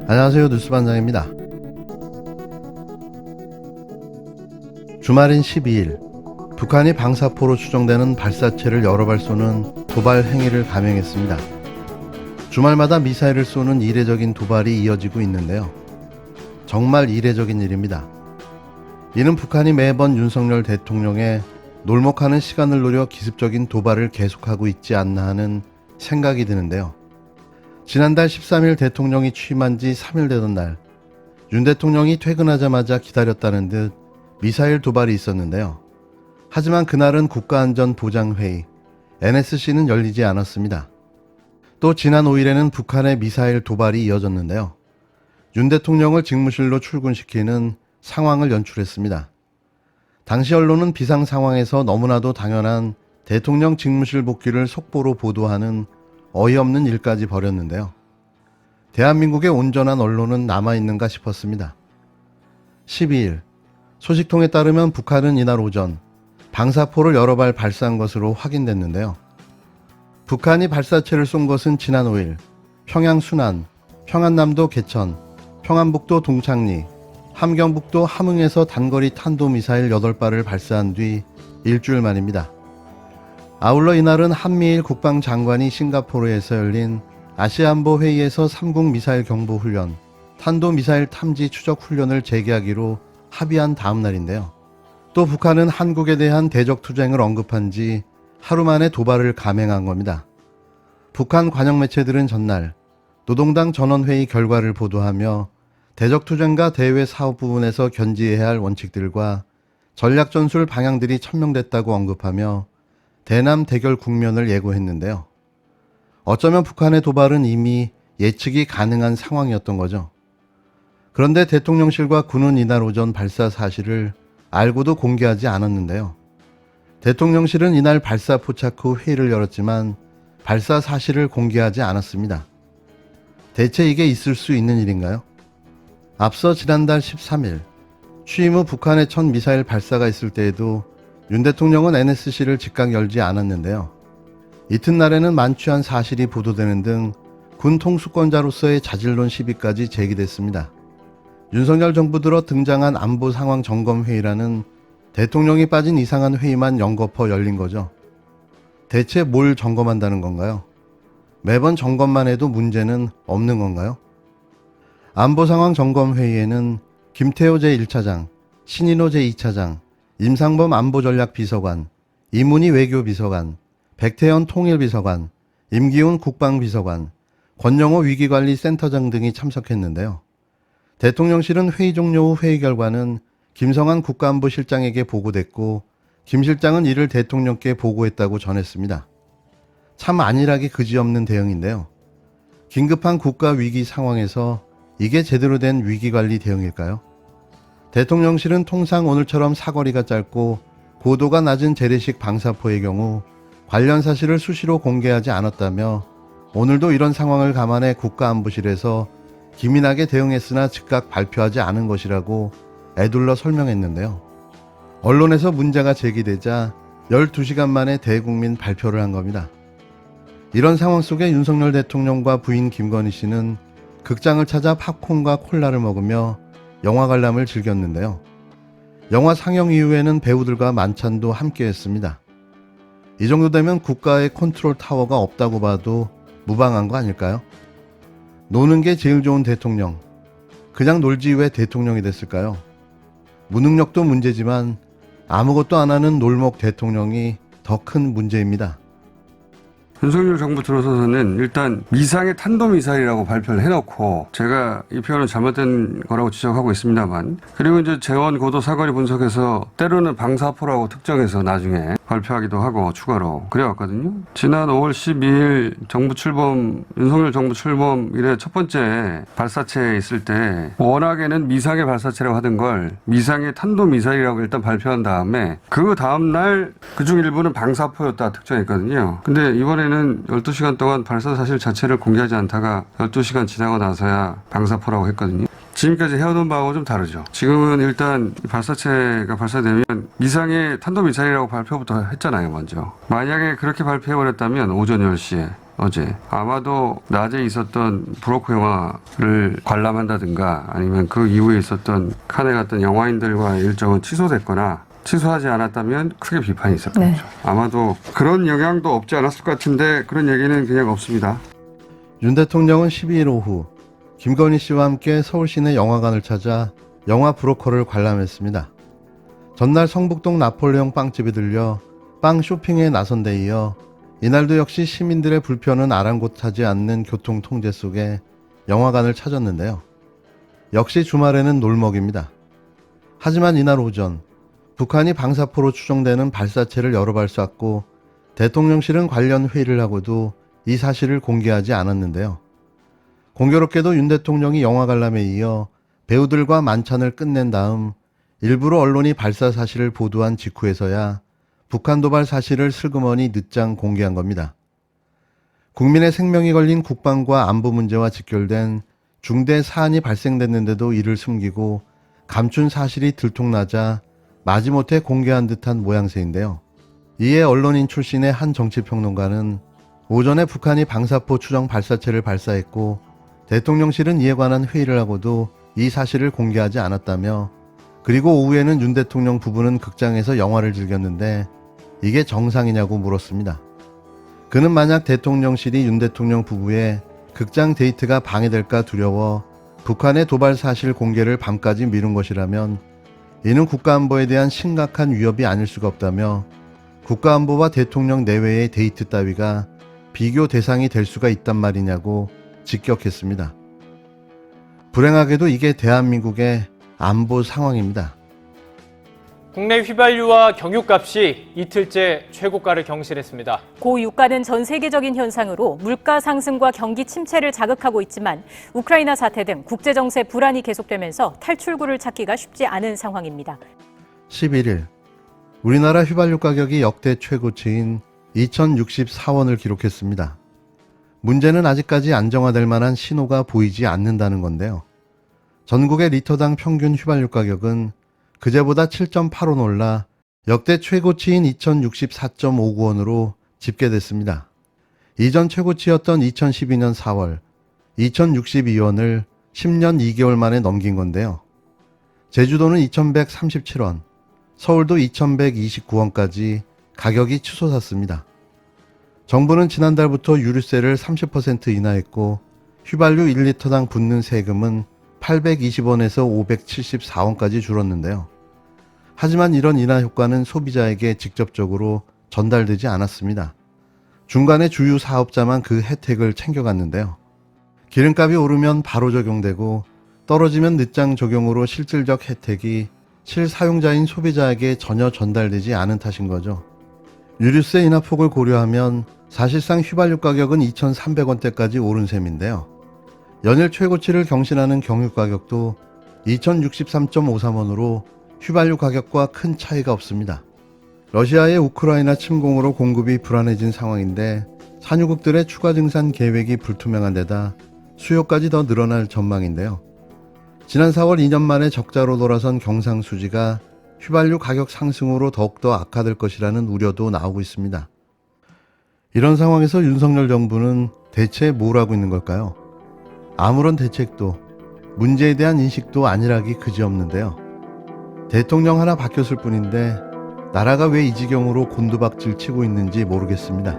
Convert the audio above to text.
안녕하세요, 뉴스반장입니다. 주말인 12일 북한이 방사포로 추정되는 발사체를 여러 발 쏘는 도발 행위를 감행했습니다. 주말마다 미사일을 쏘는 이례적인 도발이 이어지고 있는데요. 정말 이례적인 일입니다. 이는 북한이 매번 윤석열 대통령의 놀목하는 시간을 노려 기습적인 도발을 계속하고 있지 않나 하는 생각이 드는데요. 지난달 13일 대통령이 취임한 지 3일 되던 날, 윤 대통령이 퇴근하자마자 기다렸다는 듯 미사일 도발이 있었는데요. 하지만 그날은 국가안전보장회의, NSC는 열리지 않았습니다. 또 지난 5일에는 북한의 미사일 도발이 이어졌는데요. 윤 대통령을 직무실로 출근시키는 상황을 연출했습니다. 당시 언론은 비상 상황에서 너무나도 당연한 대통령 직무실 복귀를 속보로 보도하는 어이없는 일까지 벌였는데요. 대한민국의 온전한 언론은 남아있는가 싶었습니다. 12일, 소식통에 따르면 북한은 이날 오전 방사포를 여러 발 발사한 것으로 확인됐는데요. 북한이 발사체를 쏜 것은 지난 5일 평양 순안, 평안남도 개천, 평안북도 동창리, 함경북도 함흥에서 단거리 탄도미사일 8발을 발사한 뒤 일주일 만입니다. 아울러 이날은 한미일 국방장관이 싱가포르에서 열린 아시안보 회의에서 3국 미사일 경보 훈련, 탄도미사일 탐지 추적 훈련을 재개하기로 합의한 다음 날인데요. 또 북한은 한국에 대한 대적 투쟁을 언급한 지 하루 만에 도발을 감행한 겁니다. 북한 관영 매체들은 전날 노동당 전원회의 결과를 보도하며 대적 투쟁과 대외 사업 부분에서 견지해야 할 원칙들과 전략 전술 방향들이 천명됐다고 언급하며 대남 대결 국면을 예고했는데요. 어쩌면 북한의 도발은 이미 예측이 가능한 상황이었던 거죠. 그런데 대통령실과 군은 이날 오전 발사 사실을 알고도 공개하지 않았는데요. 대통령실은 이날 발사 포착 후 회의를 열었지만 발사 사실을 공개하지 않았습니다. 대체 이게 있을 수 있는 일인가요? 앞서 지난달 13일 취임 후 북한의 첫 미사일 발사가 있을 때에도 윤 대통령은 NSC를 즉각 열지 않았는데요. 이튿날에는 만취한 사실이 보도되는 등 군 통수권자로서의 자질론 시비까지 제기됐습니다. 윤석열 정부 들어 등장한 안보 상황 점검 회의라는 대통령이 빠진 이상한 회의만 연거퍼 열린 거죠. 대체 뭘 점검한다는 건가요? 매번 점검만 해도 문제는 없는 건가요? 안보 상황 점검 회의에는 김태호 제1차장, 신인호 제2차장, 임상범 안보전략비서관, 이문희 외교비서관, 백태현 통일비서관, 임기훈 국방비서관, 권영호 위기관리센터장 등이 참석했는데요. 대통령실은 회의 종료 후 회의 결과는 김성한 국가안보실장에게 보고됐고 김 실장은 이를 대통령께 보고했다고 전했습니다. 참 안일하기 그지없는 대응인데요. 긴급한 국가위기 상황에서 이게 제대로 된 위기관리 대응일까요? 대통령실은 통상 오늘처럼 사거리가 짧고 고도가 낮은 재래식 방사포의 경우 관련 사실을 수시로 공개하지 않았다며 오늘도 이런 상황을 감안해 국가안보실에서 기민하게 대응했으나 즉각 발표하지 않은 것이라고 애둘러 설명했는데요. 언론에서 문제가 제기되자 12시간 만에 대국민 발표를 한 겁니다. 이런 상황 속에 윤석열 대통령과 부인 김건희 씨는 극장을 찾아 팝콘과 콜라를 먹으며 영화 관람을 즐겼는데요. 영화 상영 이후에는 배우들과 만찬도 함께 했습니다. 이 정도 되면 국가의 컨트롤 타워가 없다고 봐도 무방한 거 아닐까요? 노는 게 제일 좋은 대통령. 그냥 놀지 왜 대통령이 됐을까요? 무능력도 문제지만 아무것도 안 하는 놀목 대통령이 더 큰 문제입니다. 윤석열 정부 들어서서는 일단 미상의 탄도미사일이라고 발표를 해놓고 제가 이 표현은 잘못된 거라고 지적하고 있습니다만 그리고 이제 재원 고도 사거리 분석해서 때로는 방사포라고 특정해서 나중에 발표하기도 하고 추가로 그래왔거든요. 지난 5월 12일 정부 출범 윤석열 정부 출범 이래 첫 번째 발사체에 있을 때 워낙에는 미상의 발사체라고 하던 걸 미상의 탄도미사일이라고 일단 발표한 다음에 그 다음날 그중 일부는 방사포였다 특정했거든요. 근데 이번에는 12시간 동안 발사 사실 자체를 공개하지 않다가 12시간 지나고 나서야 방사포라고 했거든요. 지금까지 해오던 바하고 좀 다르죠. 지금은 일단 발사체가 발사되면 미상의 탄도미사일이라고 발표부터 했잖아요, 먼저. 만약에 그렇게 발표해버렸다면 오전 10시에 어제. 아마도 낮에 있었던 브로커 영화를 관람한다든가 아니면 그 이후에 있었던 칸에 갔던 영화인들과의 일정은 취소됐거나 취소하지 않았다면 크게 비판이 있었겠죠. 네. 아마도 그런 영향도 없지 않았을 것 같은데 그런 얘기는 그냥 없습니다. 윤 대통령은 12일 오후 김건희 씨와 함께 서울 시내 영화관을 찾아 영화 브로커를 관람했습니다. 전날 성북동 나폴레옹 빵집에 들려 빵 쇼핑에 나선 데 이어 이날도 역시 시민들의 불편은 아랑곳하지 않는 교통 통제 속에 영화관을 찾았는데요. 역시 주말에는 놀먹입니다. 하지만 이날 오전 북한이 방사포로 추정되는 발사체를 여러 발 쐈고 대통령실은 관련 회의를 하고도 이 사실을 공개하지 않았는데요. 공교롭게도 윤 대통령이 영화 관람에 이어 배우들과 만찬을 끝낸 다음 일부러 언론이 발사 사실을 보도한 직후에서야 북한 도발 사실을 슬그머니 늦장 공개한 겁니다. 국민의 생명이 걸린 국방과 안보 문제와 직결된 중대 사안이 발생됐는데도 이를 숨기고 감춘 사실이 들통나자 마지못해 공개한 듯한 모양새인데요. 이에 언론인 출신의 한 정치평론가는 오전에 북한이 방사포 추정 발사체를 발사했고 대통령실은 이에 관한 회의를 하고도 이 사실을 공개하지 않았다며, 그리고 오후에는 윤 대통령 부부는 극장에서 영화를 즐겼는데 이게 정상이냐고 물었습니다. 그는 만약 대통령실이 윤 대통령 부부의 극장 데이트가 방해될까 두려워 북한의 도발 사실 공개를 밤까지 미룬 것이라면 이는 국가안보에 대한 심각한 위협이 아닐 수가 없다며, 국가안보와 대통령 내외의 데이트 따위가 비교 대상이 될 수가 있단 말이냐고 직격했습니다. 불행하게도 이게 대한민국의 안보 상황입니다. 국내 휘발유와 경유값이 이틀째 최고가를 경신했습니다. 고유가는 전 세계적인 현상으로 물가 상승과 경기 침체를 자극하고 있지만 우크라이나 사태 등 국제정세 불안이 계속되면서 탈출구를 찾기가 쉽지 않은 상황입니다. 11일 우리나라 휘발유 가격이 역대 최고치인 2,064원을 기록했습니다. 문제는 아직까지 안정화될 만한 신호가 보이지 않는다는 건데요. 전국의 리터당 평균 휘발유 가격은 그제보다 7.8원 올라 역대 최고치인 2,064.59원으로 집계됐습니다. 이전 최고치였던 2012년 4월 2,062원을 10년 2개월 만에 넘긴 건데요. 제주도는 2,137원, 서울도 2,129원까지 가격이 치솟았습니다. 정부는 지난달부터 유류세를 30% 인하했고 휘발유 1리터당 붙는 세금은 820원에서 574원까지 줄었는데요. 하지만 이런 인하 효과는 소비자에게 직접적으로 전달되지 않았습니다. 중간에 주유 사업자만 그 혜택을 챙겨갔는데요. 기름값이 오르면 바로 적용되고 떨어지면 늦장 적용으로 실질적 혜택이 실사용자인 소비자에게 전혀 전달되지 않은 탓인 거죠. 유류세 인하폭을 고려하면 사실상 휘발유 가격은 2,300원대까지 오른 셈인데요. 연일 최고치를 경신하는 경유 가격도 2,063.53원으로 휘발유 가격과 큰 차이가 없습니다. 러시아의 우크라이나 침공으로 공급이 불안해진 상황인데 산유국들의 추가 증산 계획이 불투명한 데다 수요까지 더 늘어날 전망인데요. 지난 4월 2년 만에 적자로 돌아선 경상수지가 휘발유 가격 상승으로 더욱더 악화될 것이라는 우려도 나오고 있습니다. 이런 상황에서 윤석열 정부는 대체 뭘 하고 있는 걸까요? 아무런 대책도 문제에 대한 인식도 안일하기 그지없는데요. 대통령 하나 바뀌었을 뿐인데 나라가 왜 이 지경으로 곤두박질 치고 있는지 모르겠습니다.